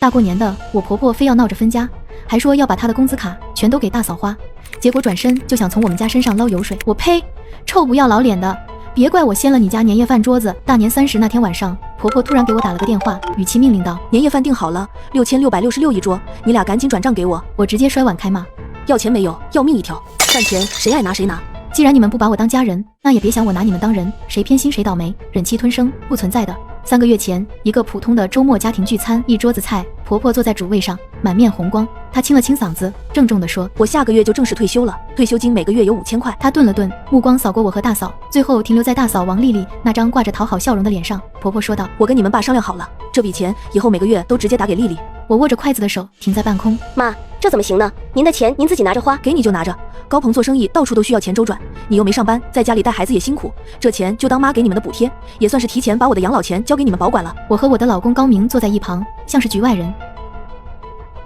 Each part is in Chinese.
大過年的，我婆婆非要鬧着分家，還說要把她的工資卡全都給大嫂花，結果轉身就想從我們家身上撈油水。我呸！臭不要老臉的！別怪我掀了你家年夜飯桌子。大年30那天晚上，婆婆突然給我打了個電話，語氣命令道：年夜飯訂好了，6666一桌，你倆趕緊轉賬給我。我直接摔碗開罵：要錢沒有，要命一條！飯錢誰愛拿誰拿。既然你們不把我當家人，那也別想我拿你們當人，誰偏心誰倒霉，忍气吞声，不存在的。3個月前，一個普通的周末家庭聚餐，一桌子菜，婆婆坐在主位上，滿面紅光。她清了清嗓子，鄭重地說：我下個月就正式退休了，退休金每個月有5000塊。她頓了頓，目光掃過我和大嫂，最後停留在大嫂王麗麗那張掛着討好笑容的臉上。婆婆說道：我跟你們爸商量好了，這筆錢以後每個月都直接打給麗麗。我握着筷子的手停在半空。媽，這怎麼行呢？您的錢您自己拿着花，給你就拿着。高鹏做生意到處都需要錢周轉，你又沒上班，在家裡帶孩子也辛苦，這錢就當媽給你們的補貼，也算是提前把我的養老錢交給你们保管了。我和我的老公高明坐在一旁，像是局外人。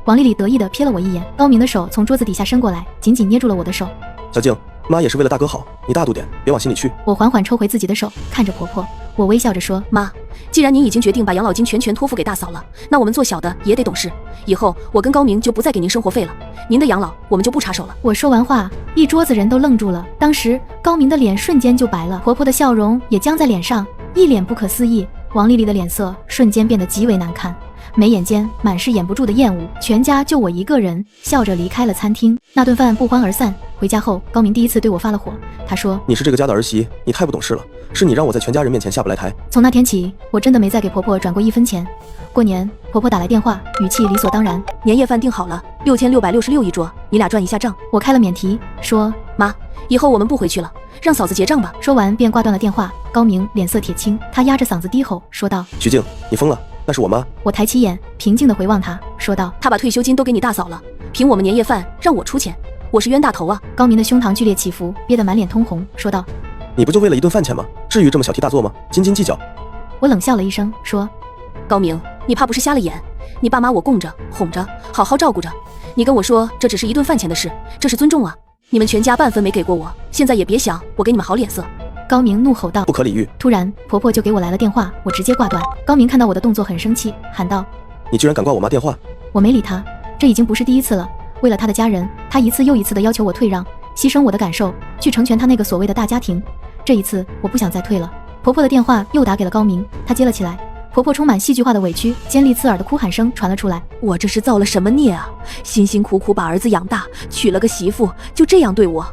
王丽丽得意地瞥了我一眼，高明的手從桌子底下伸過來，緊緊捏住了我的手。小靜，媽也是為了大哥好，你大度點，別往心裡去。我緩緩抽回自己的手，看着婆婆，我微笑着說：媽，既然您已經決定把養老金全托付給大嫂了，那我们做小的也得懂事，以後我跟高明就不再給您生活費了，您的養老我們就不插手了。我說完話，一桌子人都愣住了，當時高明的臉瞬間就白了，婆婆的笑容也僵在臉上，一臉不可思議。王麗麗的臉色瞬間變得極為難看，眉眼間滿是掩不住的厭惡。全家就我一個人笑着離開了餐廳。那頓飯不歡而散。回家後，高明第一次對我發了火，他說：你是這個家的兒媳，你太不懂事了，是你讓我在全家人面前下不來台。從那天起，我真的沒再給婆婆轉過1分錢。過年，婆婆打來電話，語氣理所當然：年夜飯訂好了，6666一桌，你倆轉一下賬。我開了免提，說：媽，以後我們不回去了，讓嫂子結賬吧。說完便掛斷了電話。高明臉色鐵青，他壓着嗓子低吼說道：徐靜，你瘋了，那是我媽。我抬起眼，平靜地回望他，說道：他把退休金都給你大嫂了，憑我們年夜飯讓我出錢，我是冤大頭啊。高明的胸膛劇烈起伏，憋得滿臉通紅，說道：你不就為了一頓飯錢嗎？至於這麼小題大做嗎？斤斤計較。我冷笑了一聲，說：高明，你怕不是瞎了眼？你爸媽我供着哄着，好好照顧着，你跟我說這只是一頓飯錢的事，這是尊重啊！你們全家半分沒給過我，現在也別想我給你們好臉色。高明怒吼道：不可理喻！突然婆婆就給我來了電話，我直接掛斷。高明看到我的動作很生氣，喊道：你居然敢掛我媽電話！我沒理他，這已經不是第一次了。為了他的家人，他一次又一次地要求我退讓，犧牲我的感受，去成全他那個所謂的大家庭。這一次我不想再退了。婆婆的電話又打給了高明，他接了起來。婆婆充滿戲劇化的委屈、尖利刺耳的哭喊聲傳了出來。我這是造了什麼孽啊？辛辛苦苦把兒子養大，娶了個媳婦，就這樣對我，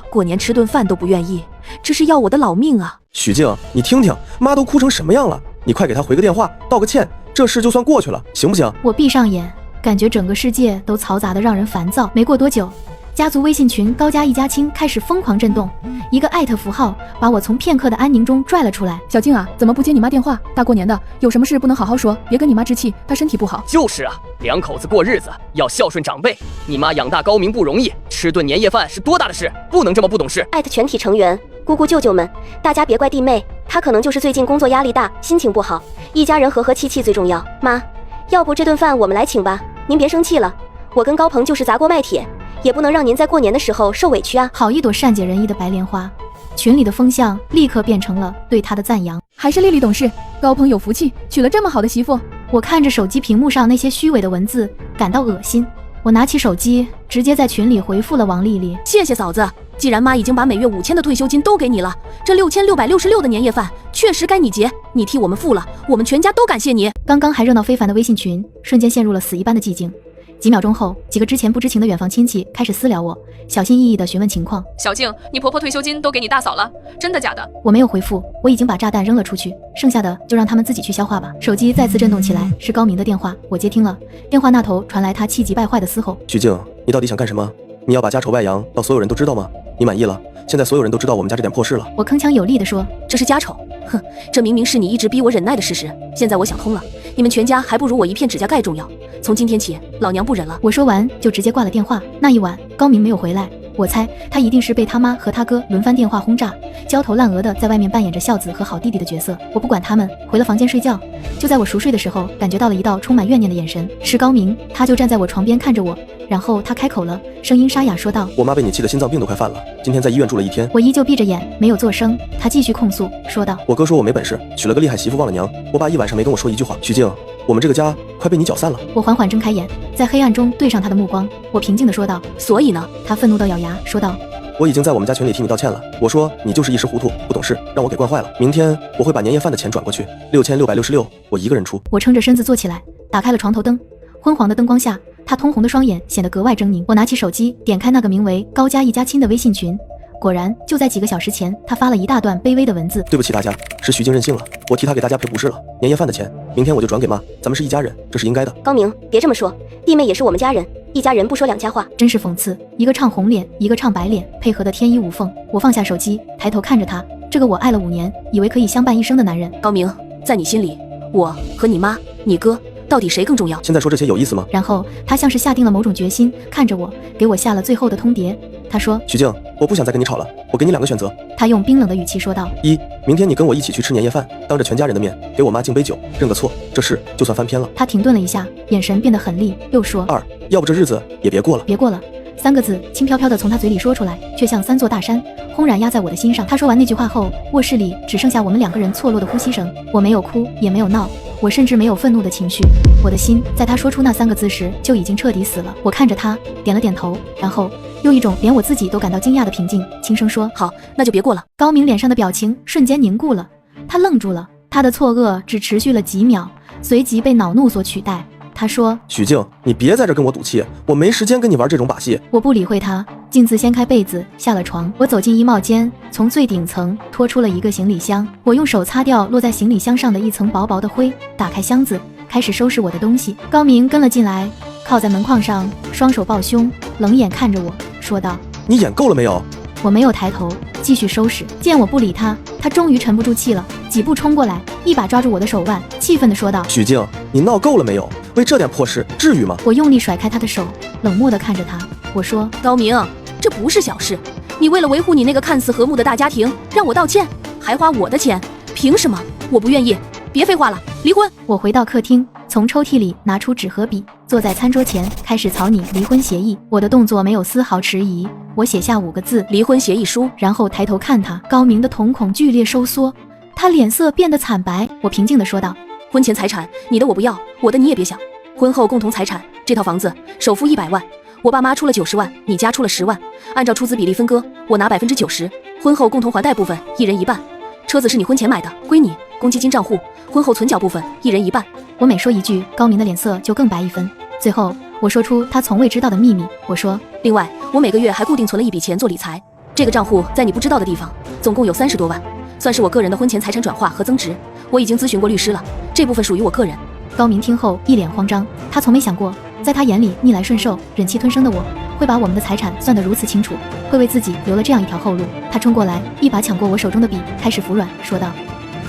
過年吃頓飯都不願意，這是要我的老命啊！許靜，你聽聽，媽都哭成什麼樣了，你快給她回個電話，道個歉，這事就算過去了，行不行？我閉上眼，感覺整個世界都嘈雜得讓人煩躁。沒過多久，家族微信群高家一家親開始瘋狂震動，一個艾特符號把我從片刻的安寧中拽了出來。小靜啊，怎麼不接你媽電話？大過年的，有什麼事不能好好說？別跟你媽置氣，她身體不好。就是啊，兩口子過日子要孝順長輩。你媽養大高明不容易，吃頓年夜飯是多大的事，不能這麼不懂事。艾特全體成員、姑姑舅舅們，大家別怪弟妹，她可能就是最近工作壓力大，心情不好，一家人和和氣氣最重要。媽，要不這頓飯我們來請吧，您別生氣了。我跟高鹏就是砸鍋賣鐵，也不能讓您在過年的時候受委屈啊！好一朵善解人意的白蓮花，群裡的風向立刻變成了對他的讚揚。還是麗麗懂事，高鵬有福氣，娶了這麼好的媳婦。我看着手機屏幕上那些虛偽的文字，感到惡心。我拿起手機，直接在群裡回復了王麗麗：謝謝嫂子，既然媽已經把每月5000的退休金都給你了，這6666的年夜飯確實該你結，你替我們付了，我們全家都感謝你。剛剛還熱鬧非凡的微信群，瞬間陷入了死一般的寂靜。幾秒鐘後，幾個之前不知情的遠房親戚開始私聊我，小心翼翼地詢問情況。小靜，你婆婆退休金都給你大嫂了，真的假的？我沒有回復，我已經把炸彈扔了出去，剩下的就讓他們自己去消化吧。手機再次震動起來，是高明的電話，我接聽了。電話那頭傳來他氣急敗壞的嘶吼：徐靜，你到底想幹什麼？你要把家醜外揚到所有人都知道嗎？你滿意了？現在所有人都知道我們家這點破事了。我鏗鏘有力地說：這是家醜？哼，這明明是你一直逼我忍耐的事實。現在我想通了，你們全家還不如我一片指甲蓋重要。從今天起，老娘不忍了。我說完就直接掛了電話。那一晚，高明沒有回來，我猜他一定是被他媽和他哥輪番電話轟炸，焦頭爛額的在外面扮演着孝子和好弟弟的角色。我不管他們，回了房間睡覺。就在我熟睡的時候，感覺到了一道充滿怨念的眼神，是高明，他就站在我床邊看着我，然後他開口了，聲音沙啞說道：我媽被你氣得心臟病都快犯了，今天在醫院住了1天。我依舊閉着眼，沒有作聲。他繼續控訴說道：我哥說我沒本事，娶了個厲害媳婦忘了娘，我爸一晚上沒跟我說一句話。徐靜，我們這個家快被你攪散了。我緩緩睜開眼，在黑暗中對上他的目光，我平靜地說道：所以呢？他憤怒地咬牙說道：我已經在我們家群裡替你道歉了。我說你就是一时糊涂，不懂事，讓我給慣壞了。明天我会把年夜飯的錢轉過去，6666，我一個人出。我撐着身子坐起來，打開了床頭燈，昏黃的燈光下，他通紅的雙眼顯得格外猙獰。我拿起手機，點開那個名為高家一家親的微信群。果然，就在幾個小時前，他發了一大段卑微的文字。对不起大家，是徐静任性了，我替他給大家賠不是了。年夜飯的錢，明天我就轉給媽，咱們是一家人，這是應該的。高明，別這麼說，弟妹也是我們家人，一家人不說兩家話。真是諷刺，一個唱紅臉，一個唱白臉，配合得天衣無縫。我放下手機，抬頭看着他，這個我愛了5年，以為可以相伴一生的男人。高明，在你心裡，我和你媽、你哥，到底誰更重要？现在說這些有意思嗎？然後他像是下定了某種決心，看着我，給我下了最後的通牒。他說：徐靜，我不想再跟你吵了，我給你2個選擇。他用冰冷的語氣說道：1，明天你跟我一起去吃年夜飯，當着全家人的面給我媽敬杯酒，認個錯，這事就算翻篇了。他停頓了一下，眼神變得狠厲，又說：2，要不這日子也別過了。別過了3個字輕飄飄地從他嘴裡說出來，卻像3座大山轟然壓在我的心上。他說完那句話後，臥室裡只剩下我們2個人錯落的呼吸聲。我沒有哭，也沒有鬧，我甚至沒有憤怒的情緒。我的心在他說出那3個字時就已經徹底死了。我看着他，點了點頭，然後用一種連我自己都感到驚訝的平靜，輕聲說：好，那就別過了。高明臉上的表情瞬間凝固了，他愣住了，他的錯愕只持續了幾秒，隨即被惱怒所取代。他說：許靜，你別在這跟我賭氣，我沒時間跟你玩這種把戲。我不理會他，徑自掀開被子下了床。我走進衣帽間，從最頂層拖出了一個行李箱。我用手擦掉落在行李箱上的一層薄薄的灰，打開箱子，開始收拾我的東西。高明跟了進來，靠在門框上，雙手抱胸，冷眼看着我，說道：你演夠了沒有？我沒有抬頭，繼續收拾。見我不理他，他終於沉不住氣了，幾步衝過來，一把抓住我的手腕，氣憤地說道：許靜，你鬧夠了沒有？為這點破事至於嗎？我用力甩開他的手，冷漠地看着他，我說：高明，這不是小事，你為了維護你那個看似和睦的大家庭，讓我道歉，還花我的錢，憑什麼？我不願意，別廢話了，離婚。我回到客廳，從抽屜裡拿出紙和筆，坐在餐桌前開始草擬離婚協議。我的動作沒有絲毫遲疑，我寫下5個字：離婚協議書。然後抬頭看他，高明的瞳孔劇烈收縮，他臉色變得慘白。我平靜地說道：婚前財產，你的我不要，我的你也別想。婚後共同財產，這套房子首付100萬，我爸媽出了90萬，你家出了10萬，按照出資比例分割，我拿90%，婚後共同還貸部分1人1半。車子是你婚前買的，歸你，公積金賬戶，婚後存繳部分1人1半。我每說一句，高明的臉色就更白1分。最後我說出他從未知道的秘密，我說：另外，我每個月還固定存了一筆錢做理財，這個賬戶在你不知道的地方，總共有30多萬，算是我個人的婚前財產轉化和增值。我已經諮詢過律師了，這部分屬於我個人。高明聽後一臉慌張，他從沒想過，在他眼裡逆來順受、忍氣吞聲的我，會把我們的財產算得如此清楚，會為自己留了這樣一條後路。他衝過來，一把搶過我手中的筆，開始服軟，說道：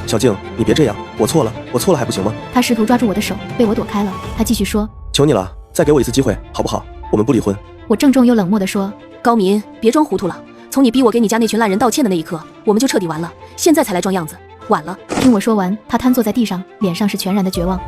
小靜，你別這樣，我錯了還不行嗎？他試圖抓住我的手，被我躲開了。他繼續說：求你了，再給我一次機會，好不好？我們不離婚。我鄭重又冷漠地說：高明，別裝糊塗了，從你逼我給你家那群爛人道歉的那一刻，我們就徹底完了，現在才來裝樣子，晚了。聽我說完，他癱坐在地上，臉上是全然的絕望。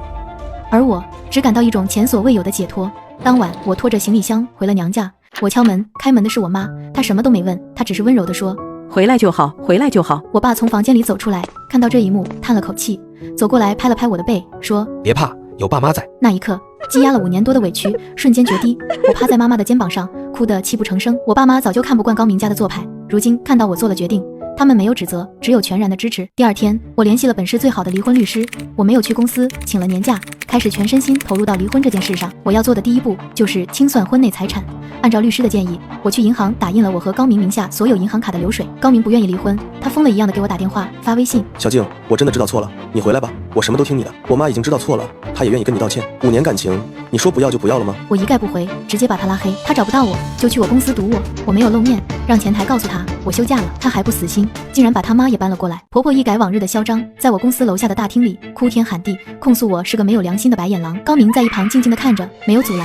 而我只感到一種前所未有的解脫。當晚，我拖着行李箱回了娘家。我敲門，開門的是我媽，她什麼都沒問，她只是溫柔地說：回來就好，回來就好。我爸從房間裡走出來，看到這一幕，嘆了口氣，走過來拍了拍我的背，說：別怕，有爸媽在。那一刻，積壓了5年多的委屈瞬間決堤，我趴在媽媽的肩膀上，哭得泣不成聲。我爸媽早就看不慣高明家的做派，如今看到我做了決定，他們沒有指責，只有全然的支持。第2天，我聯繫了本市最好的離婚律師，我沒有去公司，請了年假，開始全身心投入到離婚這件事上。我要做的第一步就是清算婚內財產。按照律師的建議，我去銀行打印了我和高明名下所有銀行卡的流水。高明不願意離婚，他瘋了一樣的給我打電話發微信：小靜，我真的知道錯了，你回來吧，我什麼都聽你的。我媽已經知道錯了，她也願意跟你道歉。5年感情，你說不要就不要了嗎？我一概不回，直接把他拉黑。他找不到我，就去我公司堵我。我没有露面，讓前台告訴他我休假了，他還不死心，竟然把他媽也搬了過來。婆婆一改往日的囂張，在我公司樓下的大廳裡哭天喊地，控訴我是個沒有良心的白眼狼。高明在一旁靜靜地看着，沒有阻攔。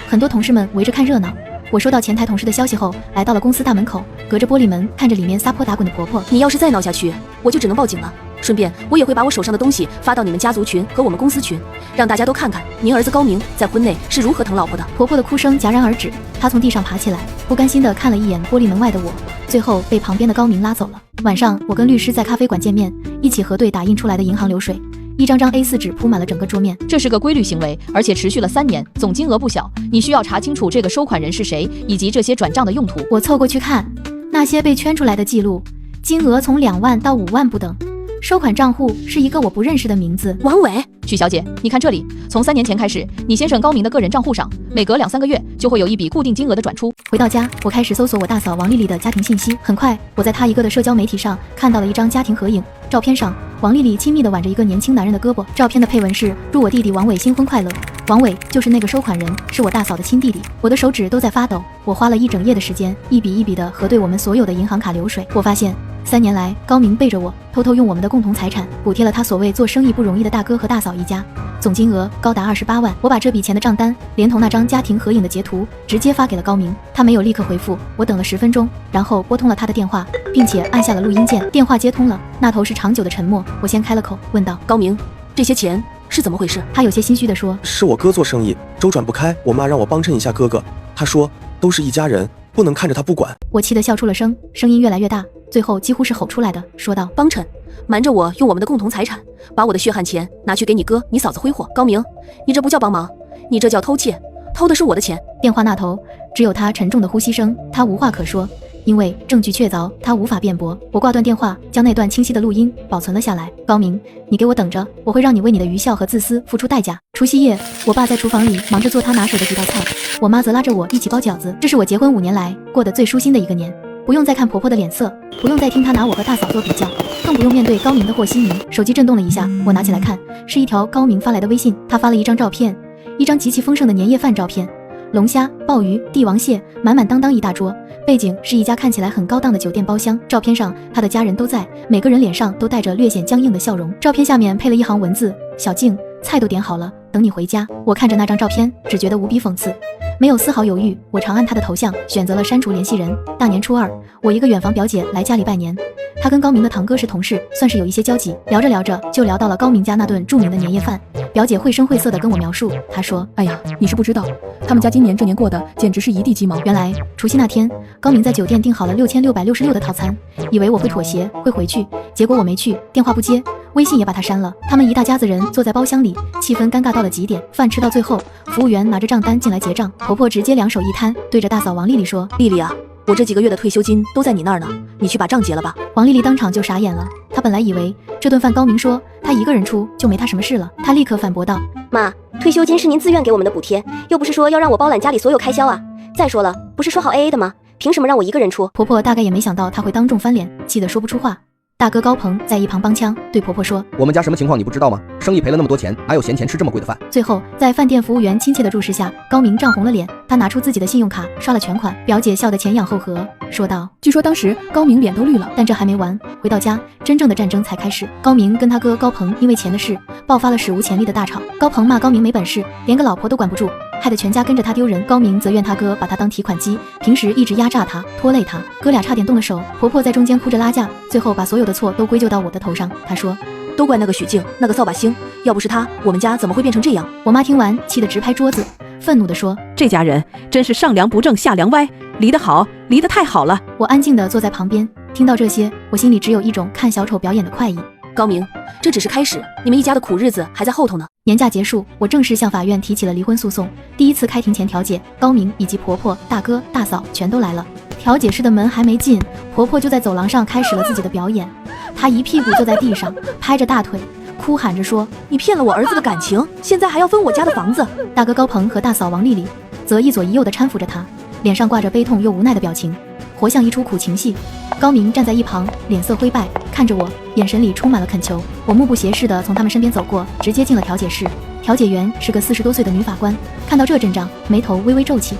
很多同事們圍着看熱鬧。我收到前台同事的消息後，來到了公司大門口，隔着玻璃門看着裡面撒泼打滾的婆婆。你要是再鬧下去，我就只能報警了。順便，我也會把我手上的東西發到你們家族群和我們公司群，讓大家都看看您兒子高明在婚內是如何疼老婆的。婆婆的哭聲戛然而止，她從地上爬起來，不甘心地看了一眼玻璃門外的我，最後被旁邊的高明拉走了。晚上，我跟律師在咖啡馆見面，一起核對打印出來的銀行流水。一张张 A4 紙鋪滿了整個桌面。這是個規律行為，而且持續了3年，總金額不小。你需要查清楚這個收款人是誰，以及這些轉賬的用途。我湊過去看，那些被圈出來的記錄，金額從2萬到5萬不等。收款賬戶是一個我不認識的名字，王偉。許小姐，你看這裡，從3年前開始，你先生高明的個人賬戶上，每隔2-3個月就會有一筆固定金額的轉出。回到家，我開始搜索我大嫂王麗麗的家庭信息。很快，我在她一個的社交媒體上看到了一張家庭合影，照片上王麗麗親密地挽着一個年輕男人的胳膊。照片的配文是：祝我弟弟王偉新婚快樂。王偉就是那個收款人，是我大嫂的親弟弟。我的手指都在發抖，我花了一整夜的時間，一筆一筆地核對我們所有的銀行卡流水。我發现3年來，高明背着我，偷偷用我們的共同財產補貼了他所謂做生意不容易的大哥和大嫂一家，總金額高達28萬。我把這筆錢的賬單連同那張家庭合影的截圖直接發給了高明，他沒有立刻回復，我等了10分鐘，然後撥通了他的電話，並且按下了錄音鍵。電話接通了，那頭是長久的沉默。我先開了口，問道：高明，這些錢是怎麼回事？他有些心虛地說：是我哥做生意周轉不開，我媽讓我幫襯一下哥哥，他說都是一家人，不能看着他不管。我氣得笑出了聲，聲音越來越大，最後幾乎是吼出來的，說道：幫襯，瞞着我用我們的共同財產，把我的血汗錢拿去給你哥你嫂子揮霍。高明，你這不叫幫忙，你這叫偷竊，偷的是我的錢。電話那頭只有他沉重的呼吸聲，他無話可說，因為證據確鑿，他無法辯駁。我掛斷電話，將那段清晰的錄音保存了下來。高明，你給我等着，我會讓你為你的愚孝和自私付出代價。除夕夜，我爸在廚房裡忙着做他拿手的幾道菜，我媽則拉着我一起包餃子。這是我結婚5年來過得最舒心的一個年，不用再看婆婆的臉色，不用再聽她拿我和大嫂做比較，更不用面對高明的和稀泥。手机震動了一下，我拿起来看，是一條高明發來的微信。他發了一張照片，一張極其豐盛的年夜飯照片，龍蝦、鮑魚、帝王蟹，滿滿當當一大桌，背景是一家看起來很高檔的酒店包廂。照片上他的家人都在，每個人臉上都帶着略顯僵硬的笑容。照片下面配了一行文字：小靜，菜都點好了，等你回家。我看着那張照片，只覺得無比諷刺，沒有絲毫猶豫，我長按他的頭像，選擇了刪除聯繫人。大年初2，我一個遠房表姐來家裡拜年，她跟高明的堂哥是同事，算是有一些交集。聊着聊着就聊到了高明家那頓著名的年夜飯。表姐繪聲繪色地跟我描述，她說：哎呀，你是不知道，他們家今年這年過得簡直是一地雞毛。原來除夕那天，高明在酒店訂好了6666的套餐，以為我會妥協，會回去，結果我沒去，電話不接，微信也把他刪了。他們一大家子人坐在包廂裡，氣氛尷尬到了極點。飯吃到最後，服務員拿着賬單進來結賬，婆婆直接2手一攤，對着大嫂王麗麗說：麗麗啊，我這幾個月的退休金都在你那兒呢，你去把賬結了吧。王麗麗當場就傻眼了，她本來以為這頓飯高明說她一個人出就沒她什麼事了，她立刻反駁道：媽，退休金是您自願給我們的補貼，又不是說要讓我包攬家裡所有開銷啊。再說了，不是說好 AA 的嗎？憑什麼讓我一個人出？婆婆大概也沒想到她會當眾翻臉，氣得說不出話。大哥高鵬在一旁幫腔，對婆婆說：我們家什麼情況你不知道嗎？生意賠了那麼多錢，哪有閒錢吃這麼貴的飯？最後在飯店服務員親切的注視下，高明漲紅了臉，他拿出自己的信用卡刷了全款。表姐笑得前仰後合，說道：據說當時高明臉都綠了。但這還沒完，回到家，真正的戰爭才開始。高明跟他哥高鵬因為錢的事爆發了史無前例的大吵。高鵬罵高明沒本事，連個老婆都管不住，害得全家跟着他丟人。高明則怨他哥把他當提款機，平時一直壓榨他，拖累他，哥倆差點動了手。婆婆在中間哭着拉架，最後把所有的錯都歸咎到我的頭上。她說：都怪那個許靜，那個掃把星，要不是他，我們家怎麼会變成這樣？我媽聽完氣得直拍桌子，憤怒地說：這家人真是上梁不正下梁歪，離得好，離得太好了。我安靜地坐在旁邊，聽到這些，我心裡只有一種看小丑表演的快意。高明，這只是開始，你們一家的苦日子還在後頭呢。年假結束，我正式向法院提起了離婚訴訟。第一次開庭前調解，高明以及婆婆、大哥、大嫂全都來了。調解室的門還沒進，婆婆就在走廊上開始了自己的表演。她一屁股坐在地上，拍着大腿，哭喊着說：你騙了我兒子的感情，現在還要分我家的房子。大哥高鵬和大嫂王麗麗則一左一右地搀扶着她，臉上掛着悲痛又無奈的表情，活像一出苦情戲。高明站在一旁，臉色灰敗，看着我，眼神裡充滿了懇求。我目不斜視地從他們身邊走過，直接進了調解室。調解員是個40多歲的女法官，看到這陣仗，眉頭微微皺起。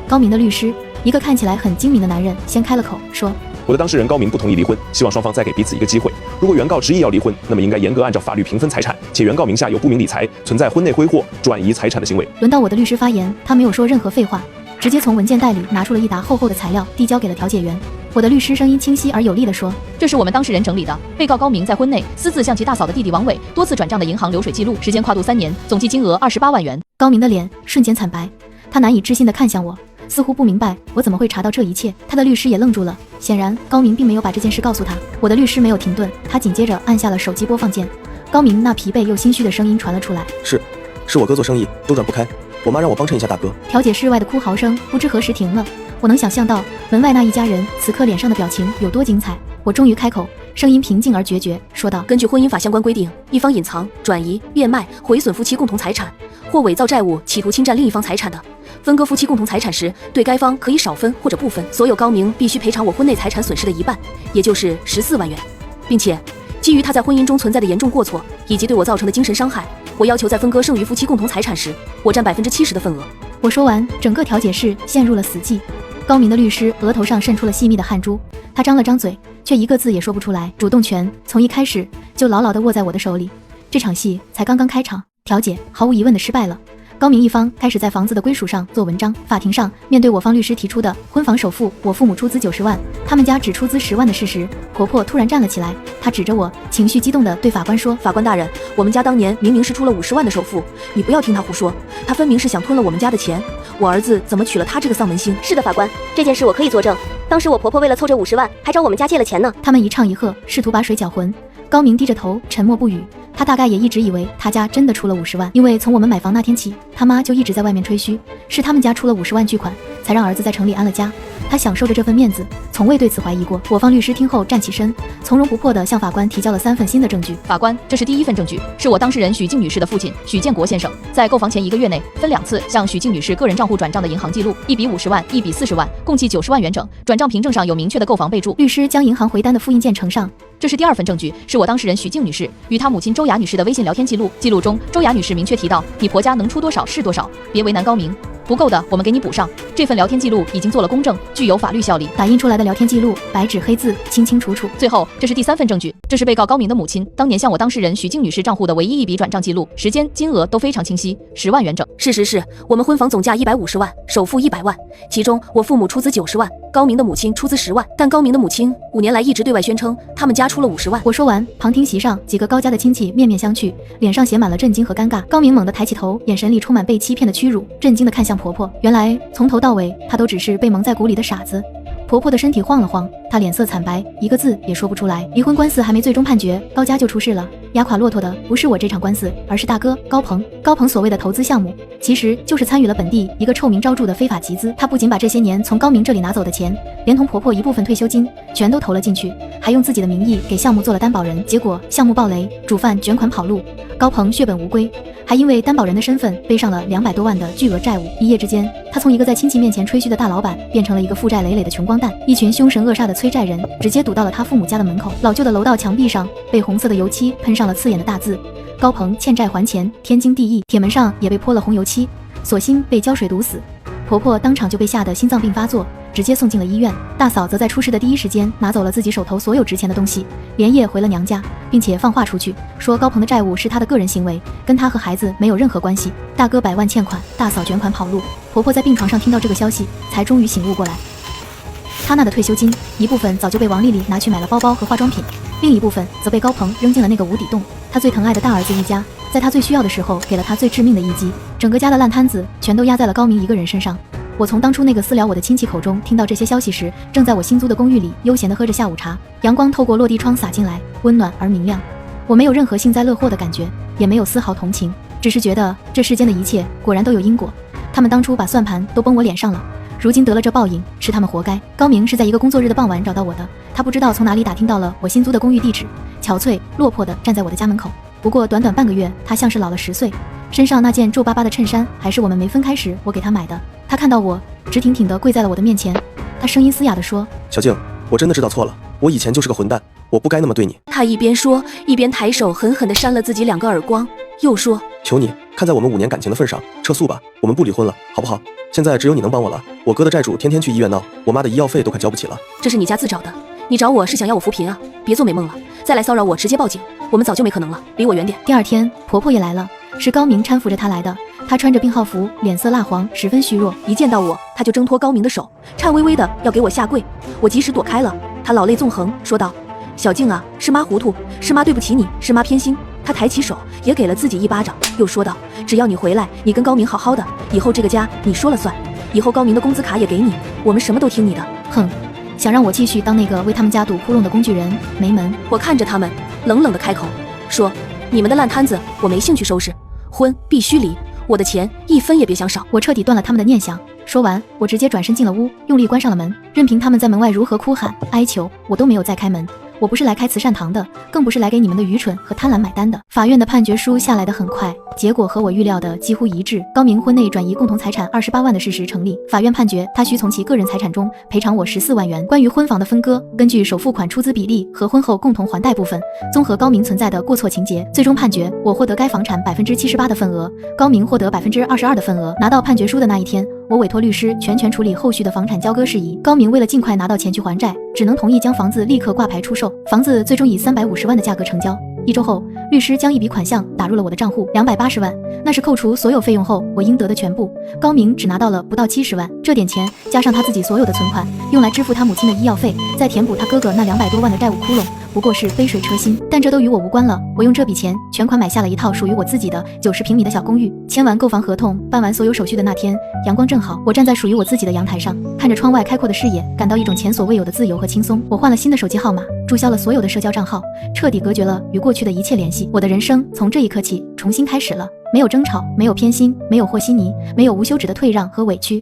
高明的律師，一個看起來很精明的男人，先開了口說：我的當事人高明不同意離婚，希望雙方再給彼此一個機會。如果原告執意要離婚，那麼應該嚴格按照法律平分財產，且原告名下有不明理財，存在婚內揮霍、轉移財產的行為。輪到我的律師發言，他沒有說任何廢話，直接從文件袋裡拿出了一沓厚厚的材料，遞交給了調解員。我的律師聲音清晰而有力地說：這是我們當事人整理的，被告高明在婚內私自向其大嫂的弟弟王偉多次轉賬的銀行流水記錄，時間跨度3年，總計金額28萬元。高明的臉瞬間慘白，他難以置信地看向我，似乎不明白我怎麼會查到這一切。他的律師也愣住了，顯然高明並沒有把這件事告訴他。我的律師沒有停頓，他緊接着按下了手機播放鍵，高明那疲憊又心虛的聲音傳了出来：“是我哥做生意周轉不開，我媽讓我幫襯一下大哥。”調解室外的哭嚎聲不知何時停了，我能想象到門外那一家人此刻臉上的表情有多精彩。我終於開口，聲音平靜而決絕，說道：“根據婚姻法相關規定，一方隱藏、轉移、變賣、毀損夫妻共同財產，或偽造債務企圖侵占另一方財產的，分割夫妻共同財產時，對該方可以少分或者不分。所有高明必須賠償我婚內財產損失的一半，也就是14萬元，並且基於他在婚姻中存在的嚴重過錯以及對我造成的精神傷害，我要求在分割剩餘夫妻共同財產時，我占70%的份額。”我說完，整個調解室陷入了死寂。高明的律師額頭上滲出了細密的汗珠，他張了張嘴，卻一個字也說不出來。主動權從一開始就牢牢地握在我的手裡，這場戲才剛剛開場，調解毫無疑問地失敗了。高明一方開始在房子的歸屬上做文章。法庭上，面對我方律師提出的婚房首付我父母出資90萬，他們家只出資10萬的事實，婆婆突然站了起来，她指着我，情緒激動地對法官说：“法官大人，我们家當年明明是出了50萬的首付，你不要聽他胡說，他分明是想吞了我們家的錢，我兒子怎麼娶了他這個喪門星？”是的，法官，這件事我可以作證，當時我婆婆為了湊這50萬，還找我們家借了錢呢。他們一唱一和，試圖把水攪渾。高明低着頭，沉默不語。他大概也一直以為他家真的出了50萬，因為從我們買房那天起，他媽就一直在外面吹噓，是他們家出了50萬巨款，才讓兒子在城裡安了家。他享受着這份面子，從未對此懷疑過。我方律師聽後站起身，從容不迫地向法官提交了3份新的證據。法官，這是第一份證據，是我當事人許靜女士的父親許建國先生在購房前1個月內分2次向許靜女士個人賬戶轉賬的銀行記錄，一筆50萬，一筆40萬，共計90萬元整。轉賬憑證上有明確的購房備注。律師將銀行回單的複印件呈上。這是第2份證據，是我當事人許靜女士與她母親周雅女士的微信聊天記錄，記錄中周雅女士明確提到，你婆家能出多少是多少，別為難高明，不夠的我們給你補上。這份聊天記錄已經做了公證，具有法律效力。打印出來的聊天記錄，白紙黑字，清清楚楚。最後，這是第3份證據，這是被告高明的母親當年向我當事人許靜女士賬戶的唯一一筆轉賬記錄，時間、金額都非常清晰，10萬元整。事實是我們婚房總價150萬，首付100萬，其中我父母出資90萬，高明的母親出資10萬，但高明的母親5年來一直對外宣稱他們家出了50萬。我說完，旁聽席上幾個高家的親戚面面相覷，臉上寫滿了震驚和尷尬。高明猛地抬起頭，眼神裡充滿被欺騙的屈辱，震驚地看向婆婆。原來從頭到尾，她都只是被蒙在鼓裡的傻子。婆婆的身體晃了晃，她臉色慘白，一個字也說不出來。離婚官司還沒最終判決，高家就出事了。壓垮駱駝的不是我這場官司，而是大哥高鵬。高鵬所謂的投資項目，其實就是參與了本地一個臭名昭著的非法集資。他不僅把這些年從高明這裡拿走的錢，連同婆婆一部分退休金全都投了進去，還用自己的名義給項目做了擔保人。結果項目爆雷，主犯捲款跑路，高鵬血本無歸，還因為擔保人的身份背上了200多萬的巨額債務。一夜之間，他從一個在親戚面前吹噓的大老闆，變成了一個負債累累的窮光蛋。一群凶神惡煞的催債人直接堵到了他父母家的門口。老舊的樓道牆壁上被紅色的油漆噴上了刺眼的大字：高鵬欠債還錢，天經地義。鐵門上也被潑了紅油漆，所幸被膠水堵死。婆婆當場就被嚇得心臟病發作，直接送進了醫院。大嫂則在出事的第一時間拿走了自己手頭所有值錢的東西，連夜回了娘家，並且放話出去，說高鵬的債務是他的個人行為，跟他和孩子沒有任何關係。大哥100萬欠款，大嫂捲款跑路。婆婆在病床上聽到這個消息，才終於醒悟過來。她那的退休金，一部分早就被王麗麗拿去買了包包和化妝品，另一部分則被高鵬扔進了那個無底洞。他最疼愛的大兒子一家，在他最需要的時候給了他最致命的一擊，整個家的爛攤子全都壓在了高明一個人身上。我從當初那個私聊我的親戚口中聽到這些消息時，正在我新租的公寓裡悠閒地喝着下午茶，陽光透過落地窗灑進來，溫暖而明亮。我沒有任何幸災樂禍的感覺，也沒有絲毫同情，只是覺得這世間的一切果然都有因果，他們當初把算盤都崩我臉上了，如今得了這報應，是他們活該。高明是在一個工作日的傍晚找到我的，他不知道從哪裡打聽到了我新租的公寓地址，憔悴落魄地站在我的家門口。不過短短半個月，他像是老了10歲，身上那件皺巴巴的襯衫還是我們沒分開時我給他買的。他看到我，直挺挺地跪在了我的面前，他聲音嘶啞地說：“小靜，我真的知道錯了，我以前就是個混蛋，我不該那麼對你。”他一邊說，一邊抬手狠狠地扇了自己2個耳光，又說：“求你，看在我們5年感情的份上，撤訴吧，我們不離婚了，好不好？現在只有你能幫我了，我哥的債主天天去醫院鬧，我媽的醫藥費都快交不起了。”這是你家自找的，你找我是想要我扶貧啊？別做美夢了，再來騷擾我直接報警，我們早就沒可能了，離我遠點。第2天，婆婆也來了，是高明攙扶着她來的。她穿着病號服，臉色蠟黃，十分虛弱。一見到我，她就掙脫高明的手，顫巍巍的要給我下跪。我及時躲開了，她老淚縱橫，說道：“小靜啊，是媽糊塗，是媽對不起你，是媽偏心。”她抬起手也給了自己一巴掌，又說道：“只要你回來，你跟高明好好的，以後這個家你說了算，以後高明的工資卡也給你，我們什麼都聽你的。”哼，想讓我繼續當那個為他們家堵窟窿的工具人，沒門。我看着他們，冷冷的開口說：“你們的烂摊子我沒興趣收拾，婚必須離，我的錢一分也別想少。我彻底斷了他们的念想。说完，我直接轉身進了屋，用力關上了門，任憑他們在門外如何哭喊哀求，我都沒有再開門。我不是來開慈善堂的，更不是來給你們的愚蠢和貪婪買單的。法院的判決書下來得很快，結果和我預料的幾乎一致。高明婚內轉移共同財產28萬的事實成立，法院判決他需從其個人財產中賠償我14萬元。關於婚房的分割，根據首付款出資比例和婚後共同還貸部分，綜合高明存在的過錯情節，最終判決我獲得該房產78%的份額，高明獲得22%的份額。拿到判決書的那一天，我委託律師全權處理後續的房產交割事宜。高明為了盡快拿到錢去還債，只能同意將房子立刻掛牌出售。房子最終以350萬的價格成交。1周後，律師將一筆款項打入了我的賬戶，280萬，那是扣除所有費用後我應得的全部。高明只拿到了不到70萬，這點錢加上他自己所有的存款，用來支付他母親的醫藥費，再填補他哥哥那200多萬的債務窟窿，不過是杯水車薪。但這都與我無關了，我用這筆錢全款買下了一套屬於我自己的90平米的小公寓。簽完購房合同，辦完所有手續的那天，陽光正好，我站在屬於我自己的陽台上，看着窗外開闊的視野，感到一種前所未有的自由和輕鬆。我換了新的手機號碼，註銷了所有的社交賬號，徹底隔絕了與過去的一切聯繫。我的人生從這一刻起重新開始了，沒有爭吵，沒有偏心，沒有和稀泥，沒有無休止的退讓和委屈。